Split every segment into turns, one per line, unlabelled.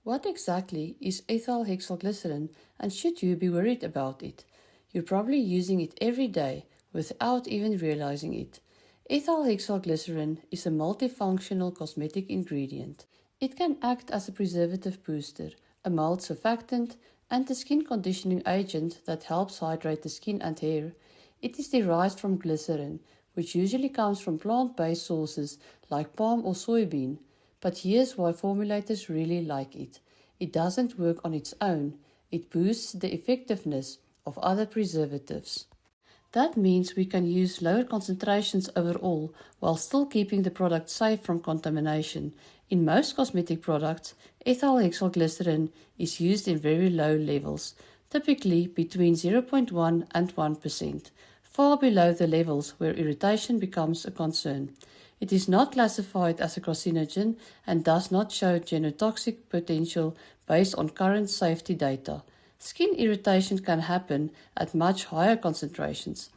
What exactly is ethyl hexylglycerin and should you be worried about it? You're probably using it every day without even realizing it. Ethyl hexylglycerin is a multifunctional cosmetic ingredient. It can act as a preservative booster, a mild surfactant, and a skin conditioning agent that helps hydrate the skin and hair. It is derived from glycerin, which usually comes from plant-based sources like palm or soybean. But here's why formulators really like it. It doesn't work on its own. It boosts the effectiveness of other preservatives. That means we can use lower concentrations overall while still keeping the product safe from contamination. In most cosmetic products, ethyl hexylglycerin is used in very low levels, typically between 0.1 and 1%, far below the levels where irritation becomes a concern. It is not classified as a carcinogen and does not show genotoxic potential based on current safety data. Skin irritation can happen at much higher concentrations,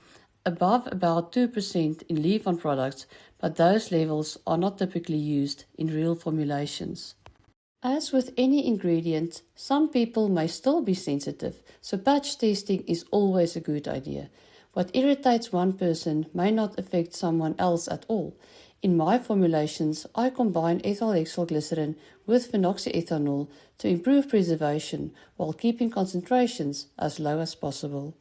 above about 2% in leave-on products, but those levels are not typically used in real formulations. As with any ingredient, some people may still be sensitive, so batch testing is always a good idea. What irritates one person may not affect someone else at all. In my formulations, I combine ethyl hexylglycerin with phenoxyethanol to improve preservation while keeping concentrations as low as possible.